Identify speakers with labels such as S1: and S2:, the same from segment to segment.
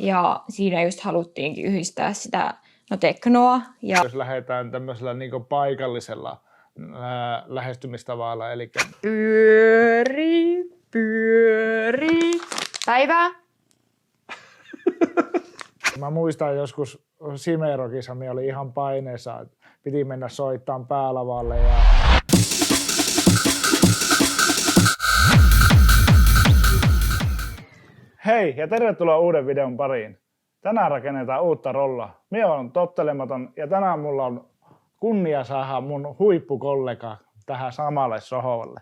S1: ja siinä just haluttiinkin yhdistää sitä teknoa. Ja
S2: jos lähdetään tämmöisellä niin paikallisella lähestymistavalla, eli
S1: pyöri, päivää.
S2: Mä muistan joskus Simerokissa, minä oli ihan paineessa, että piti mennä soittamaan päälavalle. Hei ja tervetuloa uuden videon pariin. Tänään rakennetaan uutta rollaa. Minä olen tottelematon ja tänään mulla on kunnia saada mun huippukollega tähän samalle sohvalle.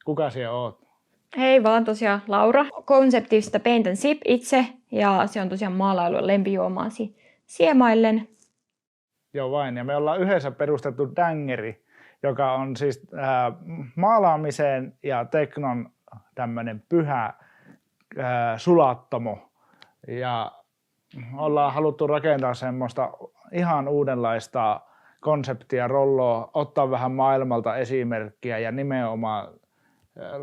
S2: Kuka siellä oot?
S1: Hei vaan tosiaan Laura. Konseptista Paint and Sip itse ja se on tosiaan maalailun lempijuomaasi siemaillen.
S2: Joo vain, ja me ollaan yhdessä perustettu Dangeri, joka on siis maalaamiseen ja teknon tämmönen pyhä sulattamo. Ja ollaan haluttu rakentaa semmoista ihan uudenlaista konseptia, rolloa, ottaa vähän maailmalta esimerkkiä ja nimenomaan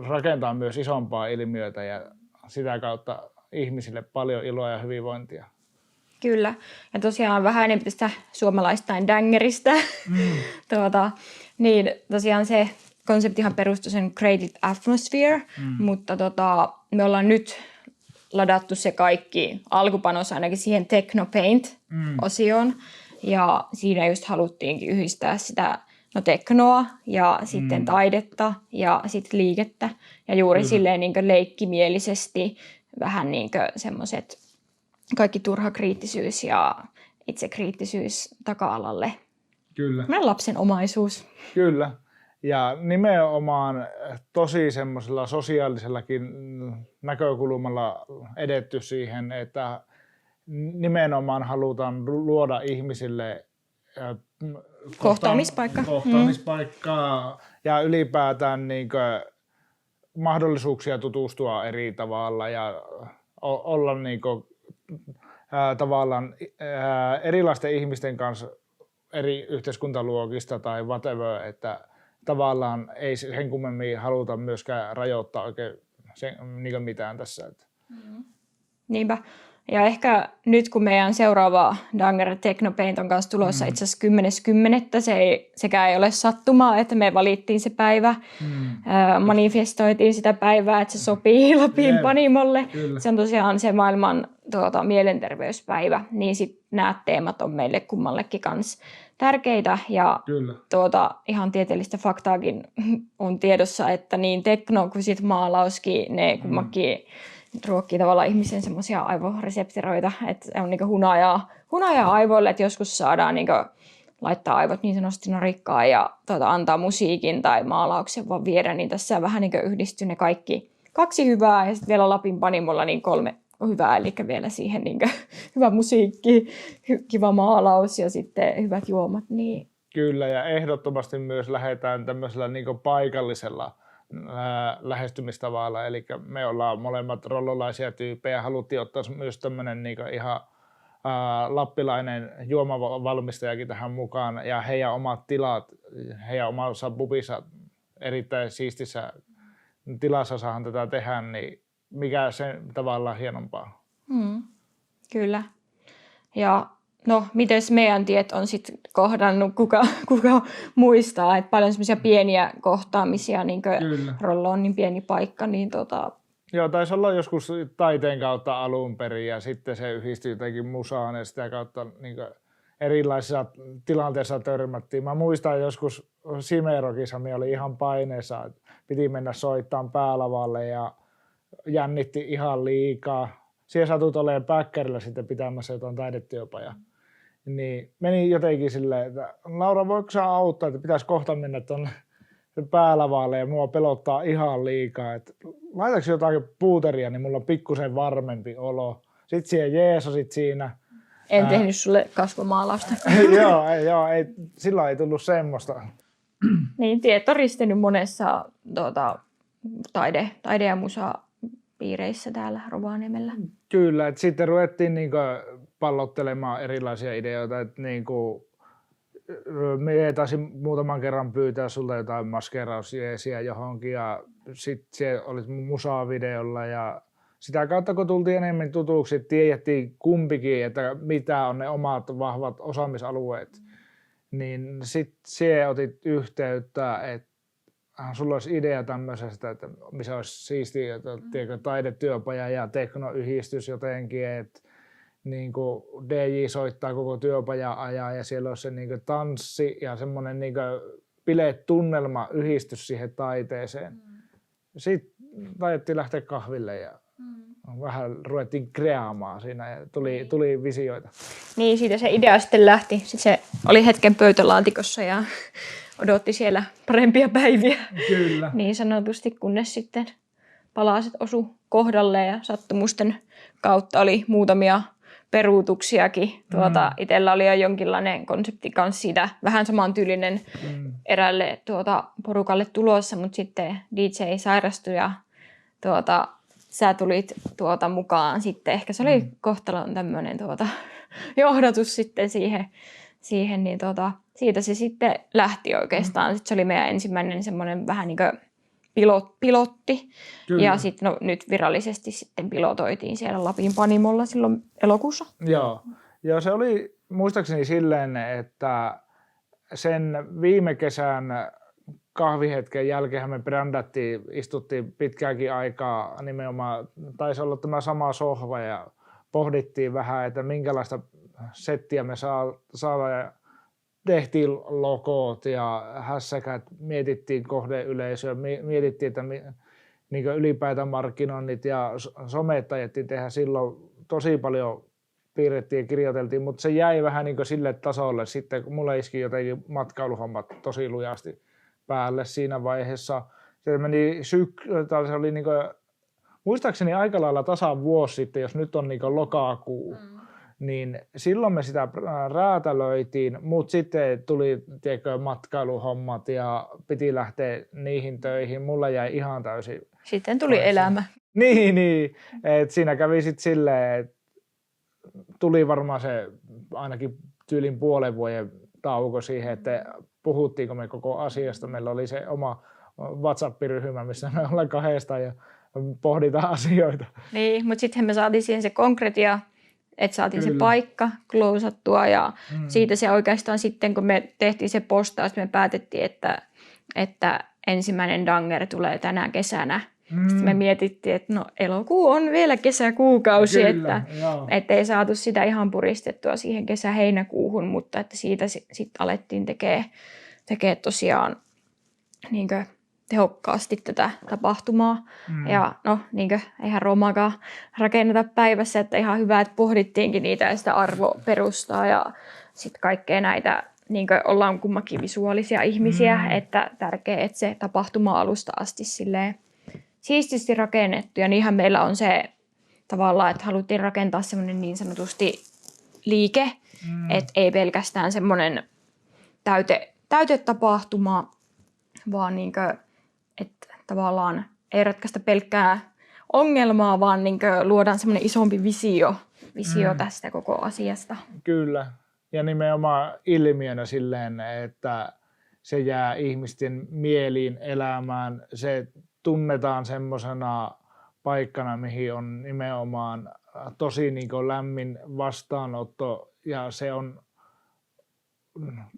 S2: rakentaa myös isompaa ilmiötä ja sitä kautta ihmisille paljon iloa ja hyvinvointia.
S1: Kyllä. Ja tosiaan vähän enemmän tästä suomalaistain Dangerista. Niin tosiaan se konseptihan perustui sen Creative Atmosphere, mutta me ollaan nyt ladattu se kaikki alkupanos ainakin siihen Techno Paint-osioon. Ja siinä just haluttiinkin yhdistää sitä teknoa ja sitten taidetta ja sitten liikettä. Ja juuri silleen niin kuin leikkimielisesti vähän niin kuin semmoiset kaikki turha kriittisyys ja itsekriittisyys taka-alalle.
S2: Kyllä.
S1: Meidän lapsen omaisuus.
S2: Kyllä. Ja nimenomaan tosi semmoisella sosiaalisellakin näkökulmalla edetty siihen, että nimenomaan halutaan luoda ihmisille kohtaamispaikkaa ja ylipäätään niin kuin mahdollisuuksia tutustua eri tavalla ja olla niin kuin, tavallaan erilaisten ihmisten kanssa eri yhteiskuntaluokista tai whatever, että tavallaan ei sen kummemmin haluta myöskään rajoittaa oikein niin mitään tässä.
S1: Niinpä. Ja ehkä nyt kun meidän seuraava Danger Techno Paint on kanssa tulossa itse asiassa 10.10. Sekään ei ole sattumaa, että me valittiin se päivä. Manifestoitiin sitä päivää, että se sopii Lapin Panimolle. Kyllä. Se on tosiaan se maailman mielenterveyspäivä. Niin sitten nämä teemat on meille kummallekin kanssa tärkeitä. Ja ihan tieteellistä faktaakin on tiedossa, että niin tekno kuin sit maalauskin, ne kummakin ruokkii tavallaan ihmisen semmoisia aivoreseptoreita, että on niinku hunajaa aivoille, että joskus saadaan niinku laittaa aivot niin sanotusti narikkaan ja antaa musiikin tai maalauksen vaan viedä, niin tässä vähän niinku yhdistyy ne kaksi hyvää ja sitten vielä Lapin Panimolla niin 3 hyvää, eli vielä siihen niinku hyvä musiikki, kiva maalaus ja sitten hyvät juomat. Niin.
S2: Kyllä, ja ehdottomasti myös lähdetään tämmöisellä niinku paikallisella lähestymistavalla, eli me ollaan molemmat rollolaisia tyyppejä, haluttiin ottaa myös tämmöinen niin ihan lappilainen juomavalmistajakin tähän mukaan, ja heidän omat tilat, heidän omassa pubissa erittäin siistissä tilassa saadaan tätä tehdä, niin mikä se tavallaan hienompaa.
S1: Kyllä. Ja no, miten meidän tiet on sitten kohdannut, kuka muistaa, että paljon semmoisia pieniä kohtaamisia, niin kuin Rollo on niin pieni paikka, niin
S2: Joo, taisi olla joskus taiteen kautta alun perin ja sitten se yhdistyi jotenkin musaan ja sitä kautta niin erilaisissa tilanteissa törmättiin. Mä muistan joskus Simerokissa, minä oli ihan paineessa, että piti mennä soittamaan päälavalle ja jännitti ihan liikaa. Siellä satut olemaan päkkärillä sitten pitämässä jotain taidetyöpajaa. Niin meni jotenkin silleen, että Laura, voiko sä auttaa, että pitäisi kohta mennä tuonne päälavalle ja mua pelottaa ihan liikaa. Että laitaks jotain puuteria, niin mulla on pikkusen varmempi olo. Sitten siellä jeesasit siinä.
S1: En tehnyt sulle kasvomaalausta.
S2: joo, silloin ei tullut semmoista.
S1: Niin, tiet on ristinyt monessa taide- ja musa-piireissä täällä Rovaniemellä.
S2: Kyllä, että sitten ruvettiin niinku pallottelemaan erilaisia ideoita, että niinku me taisin muutaman kerran pyytää sulta jotain maskerausjeesiä johonkin ja sitten se oli musavideolla ja sitä kautta kun tultiin enemmän tutuksi, tiedettiin kumpikin, että mitä on ne omat vahvat osaamisalueet, niin sitten siihen otit yhteyttä, että sulla olisi idea tämmöisestä, että missä olisi siistiä, että taidetyöpaja ja teknoyhdistys jotenkin, että niin kuin DJ soittaa koko työpajan ajan ja siellä olisi se niin kuin tanssi ja semmoinen niin kuin biletunnelma yhdistys siihen taiteeseen. Sitten taidettiin lähteä kahville ja vähän ruvettiin kreaamaan siinä ja tuli visioita.
S1: Niin, siitä se idea sitten lähti. Sitten se oli hetken pöytälaatikossa ja odotti siellä parempia päiviä.
S2: Kyllä.
S1: Niin sanotusti, kunnes sitten palaset osu kohdalle ja sattumusten kautta oli muutamia peruutuksiakin. Itsellä oli jo jonkinlainen konsepti kanssa siitä, vähän samantyylinen eräälle porukalle tulossa, mutta sitten DJ sairastui ja sä tulit mukaan sitten. Ehkä se oli kohtalon tämmöinen johdatus sitten siihen niin siitä se sitten lähti oikeastaan. Sitten se oli meidän ensimmäinen semmoinen vähän niin kuin pilotti.
S2: Kyllä.
S1: Ja sitten nyt virallisesti sitten pilotoitiin siellä Lapin Panimolla silloin elokuussa.
S2: Joo, se oli muistaakseni silleen, että sen viime kesän kahvihetken jälkeen me brändättiin, istuttiin pitkääkin aikaa nimenomaan, taisi olla tämä sama sohva ja pohdittiin vähän, että minkälaista settiä me saadaan ja tehtiin logot ja hässäkät, mietittiin kohdeyleisöä, mietittiin, että niin ylipäätään markkinoinnit ja somet ajettiin tehdä silloin tosi paljon, piirrettiin ja kirjoiteltiin, mutta se jäi vähän niin sille tasolle sitten, kun mulle iski jotenkin matkailuhommat tosi lujasti päälle siinä vaiheessa. Se meni se oli niin kuin, muistaakseni aika lailla tasan vuosi sitten, jos nyt on niin lokakuu, niin silloin me sitä räätälöitiin, mutta sitten tuli matkailuhommat ja piti lähteä niihin töihin. Mulla jäi ihan täysin.
S1: Sitten tuli elämä.
S2: Niin. Et siinä kävi sitten silleen, että tuli varmaan se ainakin tyylin puolen vuoden tauko siihen, että puhuttiinko me koko asiasta. Meillä oli se oma WhatsApp-ryhmä, missä me ollaan kahdestaan ja pohditaan asioita.
S1: Niin, mutta sitten me saatiin siihen se konkretia, että saatiin se paikka klousattua ja siitä se oikeastaan sitten, kun me tehtiin se postaus, me päätettiin, että ensimmäinen Danger tulee tänä kesänä. Sitten me mietittiin, että no elokuu on vielä kesäkuukausi, että ei saatu sitä ihan puristettua siihen kesä-heinäkuuhun, mutta että siitä sitten alettiin tekee tosiaan niinkö tehokkaasti tätä tapahtumaa. Ja no, niinkö, eihän Roomaakaan rakenneta päivässä, että ihan hyvä, että pohdittiinkin niitä ja sitä arvoperustaa ja sitten kaikkea näitä, niinkö ollaan kummakin visuaalisia ihmisiä, että tärkeää, että se tapahtuma alusta asti silleen siististi rakennettu. Ja niinhän meillä on se tavallaan, että haluttiin rakentaa semmoinen niin sanotusti liike, että ei pelkästään semmoinen täytetapahtuma, vaan niinkö, että tavallaan ei ratkaista pelkkää ongelmaa, vaan niinkö luodaan semmoinen isompi visio tästä koko asiasta.
S2: Kyllä. Ja nimenomaan ilmiönä silleen, että se jää ihmisten mieliin elämään. Se tunnetaan semmoisena paikkana, mihin on nimenomaan tosi niin kuin lämmin vastaanotto ja se on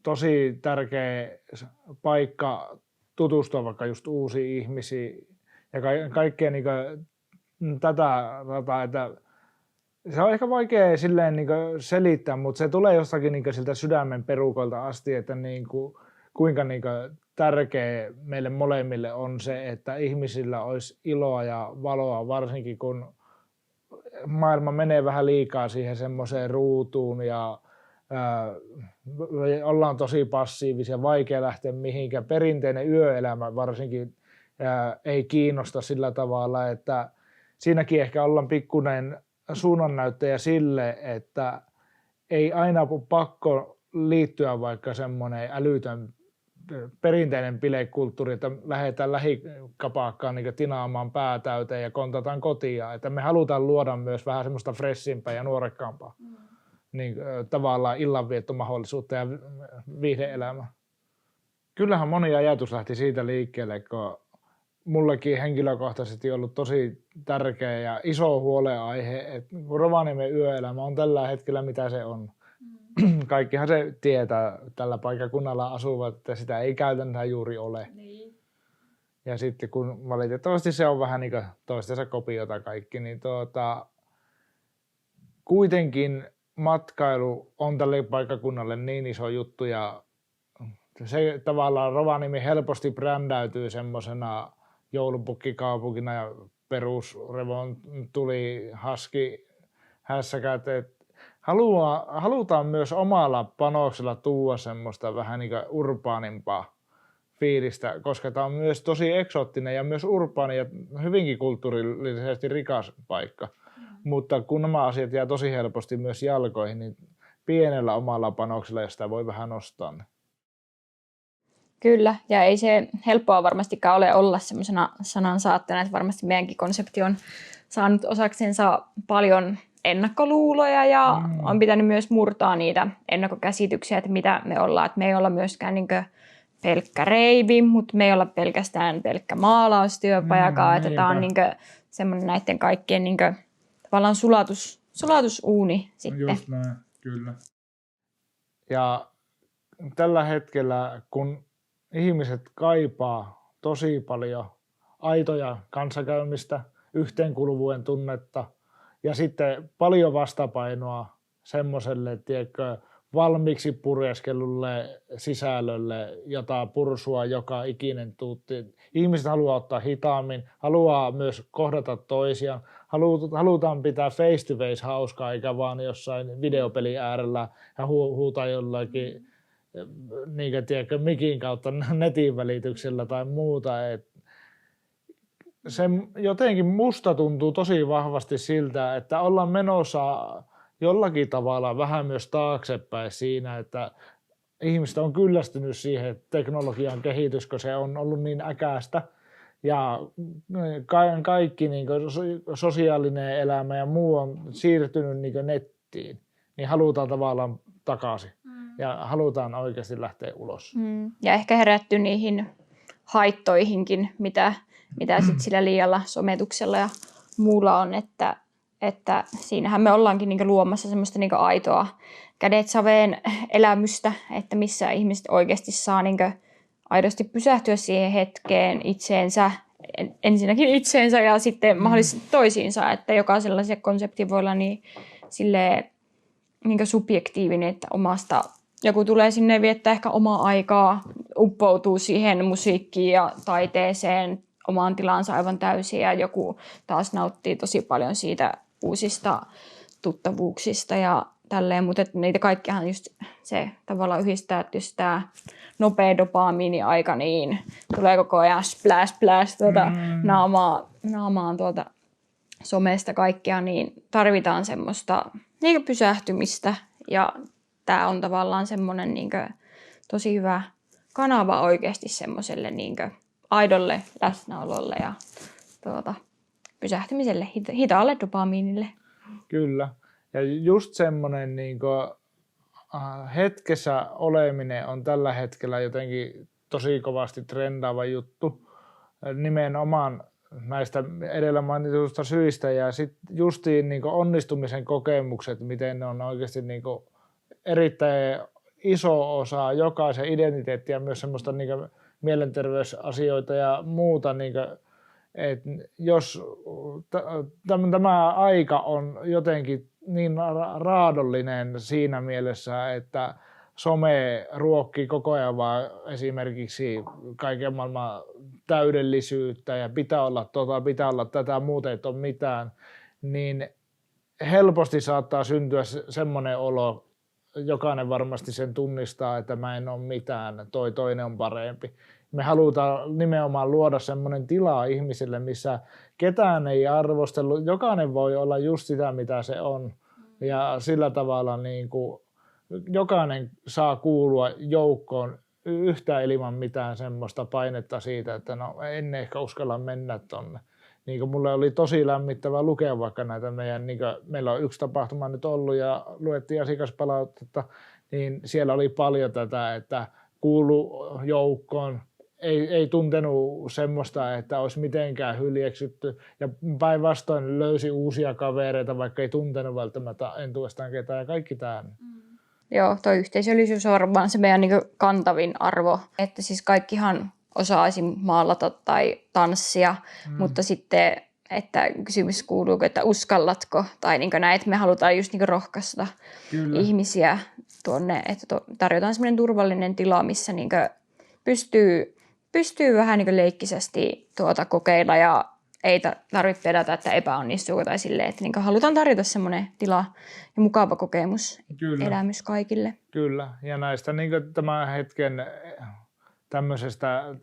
S2: tosi tärkeä paikka tutustua vaikka just uusiin ihmisiin ja kaikkea niin kuin tätä, että se on ehkä vaikea silleen niin kuin selittää, mutta se tulee jostakin niin kuin siltä sydämen perukolta asti, että niin kuin, kuinka niin kuin tärkeä meille molemmille on se, että ihmisillä olisi iloa ja valoa, varsinkin kun maailma menee vähän liikaa siihen semmoiseen ruutuun ja ollaan tosi passiivisia, vaikea lähteä mihinkään. Perinteinen yöelämä varsinkin ei kiinnosta sillä tavalla, että siinäkin ehkä ollaan pikkuinen suunnannäyttäjä sille, että ei aina ole pakko liittyä vaikka semmoinen älytön perinteinen bilekulttuuri, että lähdetään lähikapaakkaan niin tinaamaan päätäyteen ja kontataan kotia. Että me halutaan luoda myös vähän semmoista freshimpää ja nuorekkaampaa niin, tavallaan illanviettomahdollisuutta ja viihde-elämää. Kyllähän moni ajatus lähti siitä liikkeelle, kun mullekin henkilökohtaisesti ollut tosi tärkeä ja iso huolenaihe, että Rovaniemen yöelämä on tällä hetkellä mitä se on. Kaikkihan se tietää tällä paikkakunnalla asuvat, että sitä ei käytännössä juuri ole.
S1: Niin.
S2: Ja sitten kun valitettavasti se on vähän niin kuin toistensa kopiota kaikki, niin kuitenkin matkailu on tälle paikkakunnalle niin iso juttu ja se tavallaan Rovaniemi helposti brändäytyy semmoisena joulupukkikaupunkina ja perusrevon tuli haski hässäkät, että halutaan myös omalla panoksella tuoda semmoista vähän niin kuin urbaanimpaa fiilistä, koska tämä on myös tosi eksoottinen ja myös urbaani ja hyvinkin kulttuurillisesti rikas paikka. Mutta kun nämä asiat jää tosi helposti myös jalkoihin, niin pienellä omalla panoksella ja sitä voi vähän nostaa.
S1: Kyllä, ja ei se helppoa varmastikaan ole olla semmoisena sanansaattajana, että varmasti meidänkin konsepti on saanut osaksensa paljon ennakkoluuloja ja on pitänyt myös murtaa niitä ennakkokäsityksiä, että mitä me ollaan. Että me ei olla myöskään niin pelkkä reivi, mutta me ei olla pelkästään pelkkä maalaustyöpajakaan, että tämä on niin semmoinen näiden kaikkien niin tavallaan sulatusuuni sitten.
S2: Just näin, kyllä. Ja tällä hetkellä, kun ihmiset kaipaa tosi paljon aitoja kanssakäymistä, yhteenkuuluvuuden tunnetta ja sitten paljon vastapainoa semmoiselle, tiedätkö, valmiiksi pureskellulle sisällölle, jota pursua joka ikinen tuutti. Ihmiset haluaa ottaa hitaammin, haluaa myös kohdata toisiaan, halutaan pitää face to face hauskaa, eikä vaan jossain videopelin äärellä ja huutaa jollakin niin kuin, tiedätkö, mikin kautta netin välityksellä tai muuta. Se jotenkin musta tuntuu tosi vahvasti siltä, että ollaan menossa jollakin tavalla vähän myös taaksepäin siinä, että ihmiset on kyllästynyt siihen teknologian kehitys, kun se on ollut niin äkäistä ja kaikki niin kuin sosiaalinen elämä ja muu on siirtynyt niin kuin nettiin, niin halutaan tavallaan takaisin ja halutaan oikeasti lähteä ulos.
S1: Ja ehkä herätty niihin haittoihinkin, mitä sit sillä liialla sometuksella ja muulla on, että siinähän me ollaankin niinku luomassa semmoista niinku aitoa kädet saveen elämystä, että missä ihmiset oikeasti saa niinku aidosti pysähtyä siihen hetkeen ensinnäkin itseensä ja sitten mahdollisesti toisiinsa, että jokaisella se konsepti voi olla niin silleen niinku subjektiivinen, että joku tulee sinne viettää ehkä omaa aikaa, uppoutuu siihen musiikkiin ja taiteeseen omaan tilansa aivan täysin ja joku taas nauttii tosi paljon siitä uusista tuttavuuksista ja tälleen, mutta niitä kaikkihan just se tavallaan yhdistää, että jos tämä nopea dopamiini-aika, niin tulee koko ajan splash naamaan tuolta somesta kaikkea, niin tarvitaan semmoista niin pysähtymistä ja tämä on tavallaan semmoinen niin tosi hyvä kanava oikeasti semmoiselle niin aidolle läsnäololle ja pysähtymiselle, hitaalle dopamiinille.
S2: Kyllä. Ja just semmoinen niin hetkessä oleminen on tällä hetkellä jotenkin tosi kovasti trendaava juttu. Nimenomaan näistä edellä mainituista syistä ja sitten justiin niin onnistumisen kokemukset, miten ne on oikeasti niin erittäin iso osa jokaisen identiteettiä, myös semmoista niin mielenterveysasioita ja muuta. Niin kuin, että jos tämä aika on jotenkin niin raadollinen siinä mielessä, että some ruokkii koko ajan vaan esimerkiksi kaiken maailman täydellisyyttä ja pitää olla tätä, muuten ei ole mitään, niin helposti saattaa syntyä semmoinen olo, jokainen varmasti sen tunnistaa, että mä en ole mitään, toinen on parempi. Me halutaan nimenomaan luoda semmoinen tila ihmisille, missä ketään ei arvostelu, jokainen voi olla just sitä, mitä se on. Ja sillä tavalla niin kuin jokainen saa kuulua joukkoon yhtään ilman mitään semmoista painetta siitä, että no en ehkä uskalla mennä tonne. Niin kuin mulle oli tosi lämmittävää lukea vaikka näitä meillä on yksi tapahtuma nyt ollut ja luettiin asiakaspalautetta, niin siellä oli paljon tätä, että kuulu joukkoon, ei tuntenut semmoista, että olisi mitenkään hyljeksytty. Ja päinvastoin löysi uusia kavereita, vaikka ei tuntenut välttämättä entuudestaan ketään ja kaikki tämä.
S1: Joo, tuo yhteisöllisyys on varmaan se meidän niin kantavin arvo. Että siis kaikkihan osaisi maalata tai tanssia, mutta sitten, että kysymys kuuluu, että uskallatko tai niin näin, että me halutaan just niin rohkaista ihmisiä tuonne, että tarjotaan semmoinen turvallinen tila, missä niin pystyy vähän niin leikkisesti kokeilla ja ei tarvitse pelätä, että epäonnistuu tai silleen, että niin halutaan tarjota semmoinen tila ja mukava kokemus, elämys kaikille.
S2: Kyllä, ja näistä niin tämän hetken tämmöisestä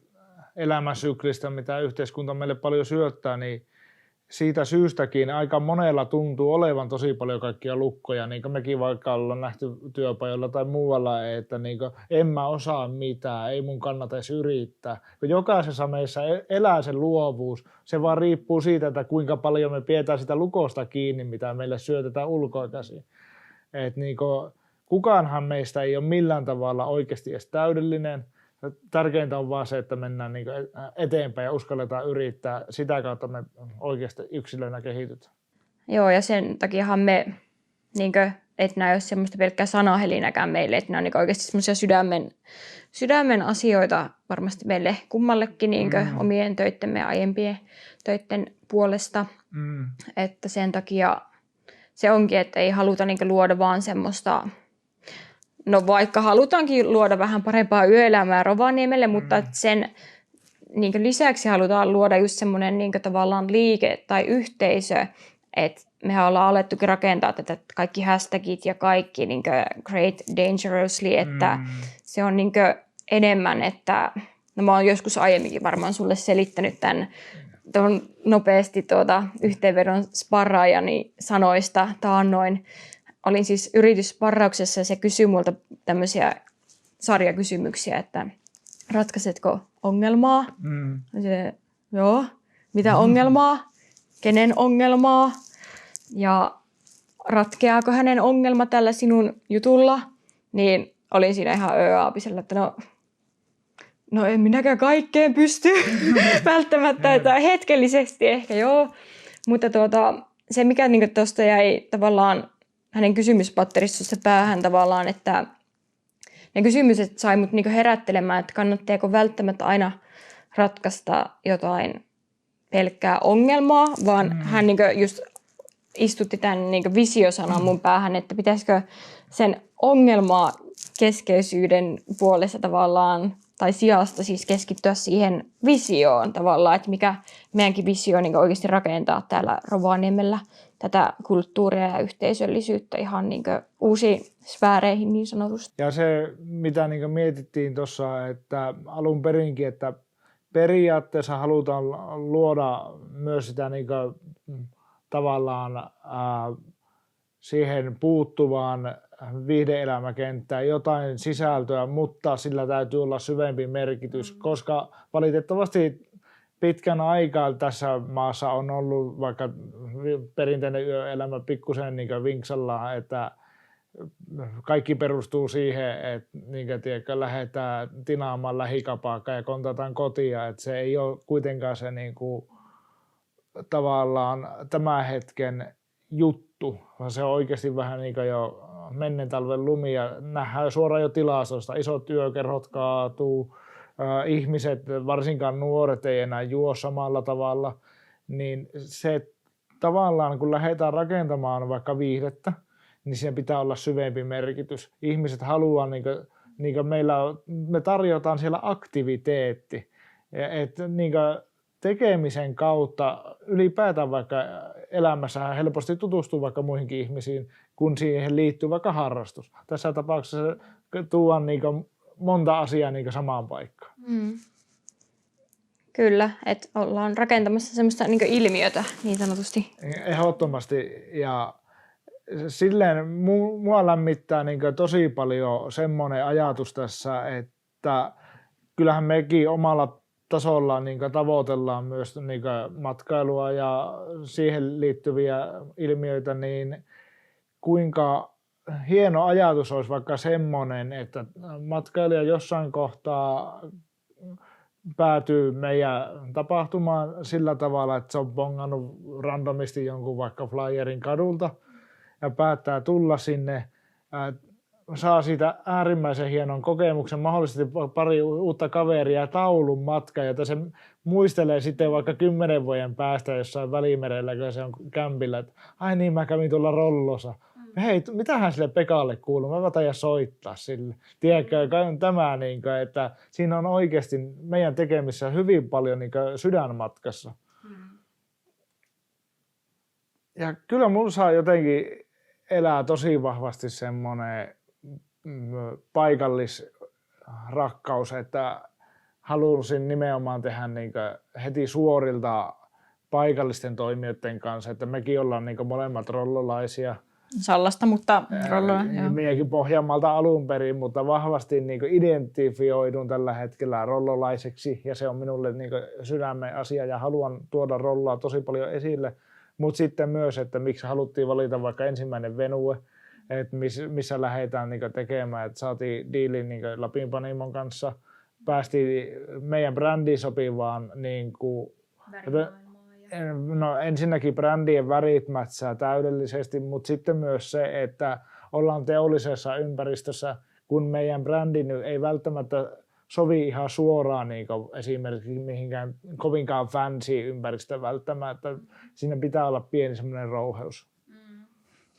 S2: elämänsyklistä, mitä yhteiskunta meille paljon syöttää, niin siitä syystäkin aika monella tuntuu olevan tosi paljon kaikkia lukkoja, niin kuin mekin vaikka ollaan nähty työpajoilla tai muualla, että niin kuin, en mä osaa mitään, ei mun kannata edes yrittää. Kun jokaisessa meissä elää se luovuus, se vaan riippuu siitä, että kuinka paljon me pidetään sitä lukosta kiinni, mitä meille syötetään ulkoakäsin. Että niin kuin, kukaanhan meistä ei ole millään tavalla oikeasti edes täydellinen. Tärkeintä on vaan se, että mennään niin eteenpäin ja uskalletaan yrittää. Sitä kautta me oikeasti yksilöinä kehitytään.
S1: Joo, ja sen takiahan me, niin kuin, että nämä ei ole semmoista pelkkää sanahelinäkään meille, että nämä on niin oikeasti semmoisia sydämen asioita varmasti meille kummallekin niin omien töittemme ja aiempien töitten puolesta. Että sen takia se onkin, että ei haluta niin luoda vaan semmoista. No vaikka halutaankin luoda vähän parempaa yöelämää Rovaniemelle, mutta sen niin lisäksi halutaan luoda just semmoinen niin tavallaan liike tai yhteisö, että mehän ollaan alettukin rakentaa tätä kaikki hashtagit ja kaikki niin Great Dangerously, että se on niin enemmän, että no mä oon joskus aiemminkin varmaan sulle selittänyt tämän nopeasti yhteenvedon sparraajani sanoista taannoin. Olin siis yrityssparrauksessa ja se kysyi multa tämmöisiä sarjakysymyksiä, että ratkaisetko ongelmaa? Se, joo. Mitä ongelmaa? Kenen ongelmaa? Ja ratkeaako hänen ongelma tällä sinun jutulla? Niin olin siinä ihan aapisella, että no en minäkään kaikkeen pysty välttämättä, että hetkellisesti ehkä joo. Mutta se mikä niin tuosta jäi tavallaan hänen kysymyspatteristossa päähän tavallaan, että ne kysymykset sai mut niinku herättelemään, että kannattaako välttämättä aina ratkaista jotain pelkkää ongelmaa, vaan hän niinku just istutti tämän niinku visiosanan mun päähän, että pitäisikö sen ongelmaa keskeisyyden puolesta tavallaan tai sijasta siis keskittyä siihen visioon tavallaan, että mikä meidänkin visio on niin oikeasti rakentaa täällä Rovaniemellä tätä kulttuuria ja yhteisöllisyyttä ihan niin uusiin sfääreihin niin sanotusti.
S2: Ja se, mitä niin mietittiin tuossa, että alun perinkin, että periaatteessa halutaan luoda myös sitä niin tavallaan siihen puuttuvaan viihde-elämäkenttään jotain sisältöä, mutta sillä täytyy olla syvempi merkitys, koska valitettavasti pitkän aikaa tässä maassa on ollut vaikka perinteinen yöelämä pikkusen niin vinksallaan, että kaikki perustuu siihen, että lähdetään tinaamaan lähikapaakkaa ja kontataan kotia, että se ei ole kuitenkaan se niin kuin, tavallaan tämän hetken juttu, vaan se on oikeasti vähän niin kuin jo menneen talven lumi ja nähdään suoraan jo tilastosta, isot työkerhot kaatuu, ihmiset, varsinkaan nuoret ei enää juo samalla tavalla, niin se tavallaan kun lähdetään rakentamaan vaikka viihdettä, niin siinä pitää olla syvempi merkitys. Ihmiset haluaa, niin kuin me tarjotaan siellä aktiviteetti, että niin tekemisen kautta ylipäätään vaikka elämässä helposti tutustuu vaikka muihinkin ihmisiin, kun siihen liittyy vaikka harrastus. Tässä tapauksessa tuodaan niin monta asiaa niin samaan paikkaan.
S1: Kyllä, että ollaan rakentamassa semmoista niin ilmiötä niin sanotusti.
S2: Ehdottomasti ja silleen mua lämmittää niin tosi paljon semmoinen ajatus tässä, että kyllähän mekin omalla tasolla niin tavoitellaan myös niin matkailua ja siihen liittyviä ilmiöitä, niin kuinka hieno ajatus olisi vaikka semmoinen, että matkailija jossain kohtaa päätyy meidän tapahtumaan sillä tavalla, että se on bongannut randomisti jonkun vaikka flyerin kadulta ja päättää tulla sinne, saa siitä äärimmäisen hienon kokemuksen, mahdollisesti pari uutta kaveria ja taulun matka, jota se muistelee sitten vaikka 10 vuoden päästä jossain Välimerellä, kun se on kämpillä, että ai niin, mä kävin tuolla Rollossa. Hei, mitähän sille Pekalle kuuluu? Mä voin soittaa sille. Tiedätkö, tämä, että siinä on oikeasti meidän tekemissä hyvin paljon sydänmatkassa. Ja kyllä mulla saa jotenkin elää tosi vahvasti semmoinen paikallisrakkaus, että halusin nimenomaan tehdä heti suorilta paikallisten toimijoiden kanssa, että mekin ollaan molemmat rollolaisia.
S1: Sallasta, mutta Rollola, joo.
S2: Minäkin Pohjanmaalta alun perin, mutta vahvasti identifioidun tällä hetkellä rollolaiseksi ja se on minulle sydämen asia ja haluan tuoda Rollaa tosi paljon esille. Mutta sitten myös, että miksi haluttiin valita vaikka ensimmäinen venue, että missä lähdetään tekemään, että saatiin diilin Lapin Panimon kanssa, päästiin meidän brändiin sopivaan no ensinnäkin brändien värit mätsää täydellisesti, mutta sitten myös se, että ollaan teollisessa ympäristössä, kun meidän brändi ei välttämättä sovi ihan suoraan esimerkiksi mihinkään kovinkaan fancy ympäristö välttämättä. Siinä pitää olla pieni semmoinen rouheus.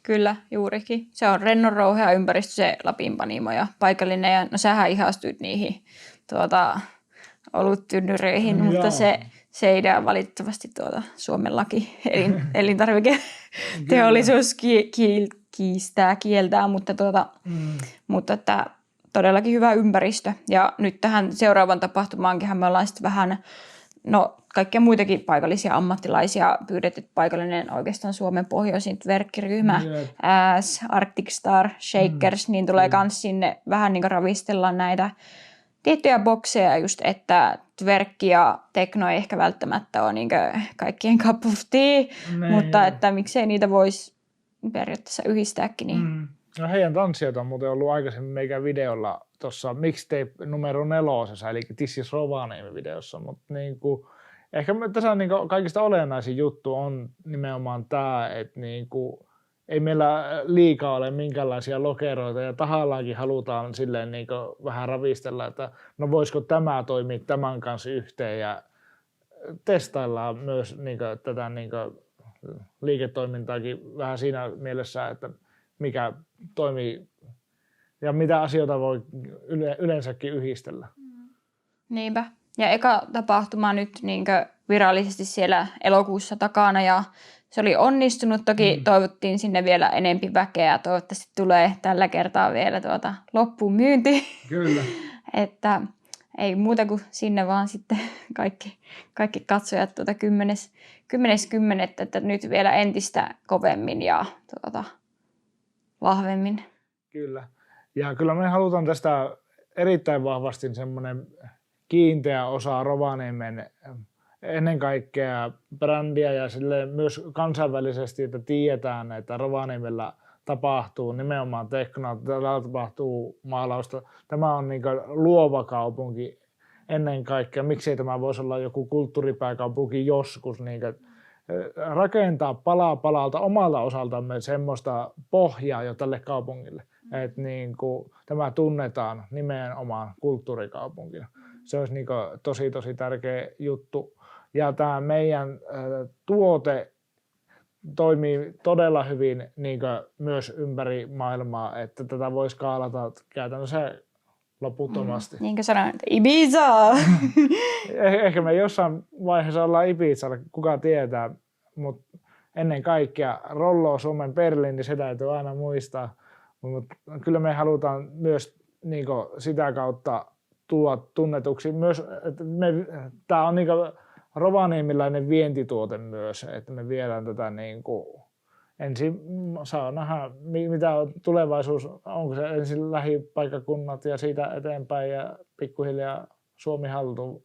S1: Kyllä, juurikin. Se on rennon rouhea ympäristö, se Lapin Panimo ja paikallinen. Ja, no sähän ihastuit niihin oluttynnyreihin, mutta se ei idea valitettavasti Suomen laki elintarviketeollisuus kieltää, mutta että todellakin hyvä ympäristö. Ja nyt tähän seuraavan tapahtumaankin me ollaan sitten vähän, kaikkia muitakin paikallisia ammattilaisia pyydetty, paikallinen oikeastaan Suomen pohjoisin verkkiryhmä, Arctic Star, Shakers, niin tulee myös sinne vähän ravistella näitä tiettyjä bokseja just, että verkki ja tekno ei ehkä välttämättä ole kaikkien cup of tea, mutta että miksei niitä voisi periaatteessa yhdistääkin. Niin.
S2: No heidän tanssijoita on muuten ollut aikaisemmin meidän videolla tuossa mixtape numero 4, eli This is Rovaniemi videossa, mutta ehkä tässä kaikista olennaisin juttu on nimenomaan tämä, että ei meillä liikaa ole minkäänlaisia lokeroita ja tahallaankin halutaan silleen vähän ravistella, että no voisiko tämä toimia tämän kanssa yhteen ja testaillaan myös tätä liiketoimintaakin vähän siinä mielessä, että mikä toimii ja mitä asioita voi yleensäkin yhdistellä.
S1: Niinpä. Ja eka tapahtuma nyt virallisesti siellä elokuussa takana ja se oli onnistunut. Toki toivottiin sinne vielä enempi väkeä. Toivottavasti tulee tällä kertaa vielä loppuun myynti.
S2: Kyllä.
S1: Että ei muuta kuin sinne vaan sitten kaikki katsojat 10.10. Että nyt vielä entistä kovemmin ja vahvemmin.
S2: Kyllä. Ja kyllä me halutaan tästä erittäin vahvasti semmoinen kiinteä osa Rovaniemen ennen kaikkea brändiä ja myös kansainvälisesti, että tiedetään, että Rovaniemellä tapahtuu nimenomaan teknoa, täällä tapahtuu maalausta. Tämä on luova kaupunki ennen kaikkea. Miksei tämä voisi olla joku kulttuuripääkaupunki joskus, rakentaa pala palalta omalta osaltamme semmoista pohjaa jo tälle kaupungille, että tämä tunnetaan nimenomaan kulttuurikaupunkina. Se olisi tosi tärkeä juttu. Ja tämä meidän tuote toimii todella hyvin myös ympäri maailmaa, että tätä voi skaalata käytännössä loputtomasti.
S1: Niin kuin sanoin, että Ibiza!
S2: Ehkä me jossain vaiheessa ollaan Ibizalla, kuka tietää, mutta ennen kaikkea Rollo Suomen Berliin, niin se täytyy aina muistaa. Mutta kyllä me halutaan myös sitä kautta tulla tunnetuksi. Myös, että tämä on rovaniemiläinen vientituote myös, että me viedään tätä ensin saa nähdä, mitä on tulevaisuus, onko se ensin lähipaikkakunnat ja siitä eteenpäin ja pikkuhiljaa Suomi haltuun.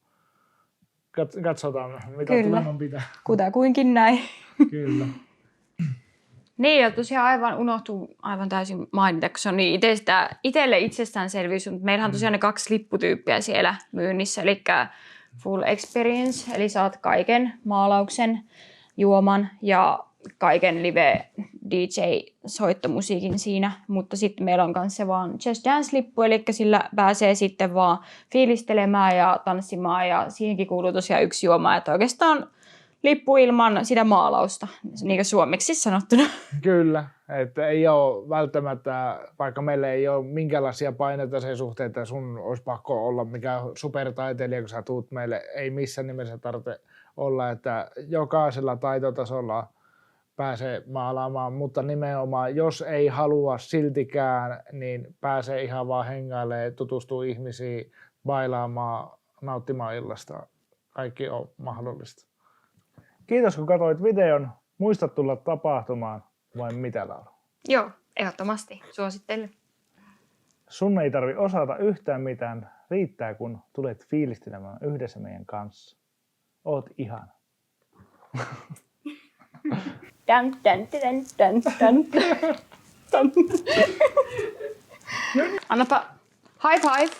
S2: Katsotaan, mitä tuleman pitää.
S1: Kutakuinkin näin.
S2: Kyllä.
S1: Niin, ja tosiaan unohtuu aivan täysin mainita, kun se on niin itselle itsestäänselvyys, mutta meillähän on tosiaan ne 2 lipputyyppiä siellä myynnissä, eli full experience, eli saat kaiken maalauksen, juoman ja kaiken live DJ-soittomusiikin siinä, mutta sitten meillä on myös se vaan Just Dance-lippu, eli sillä pääsee sitten vaan fiilistelemään ja tanssimaan ja siihenkin kuuluu tosiaan yksi juoma, että oikeastaan lippu ilman sitä maalausta, niin kuin suomeksi sanottuna.
S2: Kyllä, että ei ole välttämättä, vaikka meillä ei ole minkäänlaisia paineita sen suhteen, että sun olisi pakko olla mikään supertaiteilija, kun sä tuut meille, ei missään nimessä tarvitse olla, että jokaisella taitotasolla pääsee maalaamaan, mutta nimenomaan jos ei halua siltikään, niin pääsee ihan vaan hengailemaan, tutustuu ihmisiin, bailaamaan, nauttimaan illasta. Kaikki on mahdollista. Kiitos kun katsoit videon. Muista tulla tapahtumaan, vai mitä, Laura?
S1: Joo, ehdottomasti. Suosittelen.
S2: Sun ei tarvi osata yhtään mitään. Riittää kun tulet fiilistelemään yhdessä meidän kanssa. Oot ihana.
S1: Dun, dun, dun, dun, dun, dun. Annapa high five.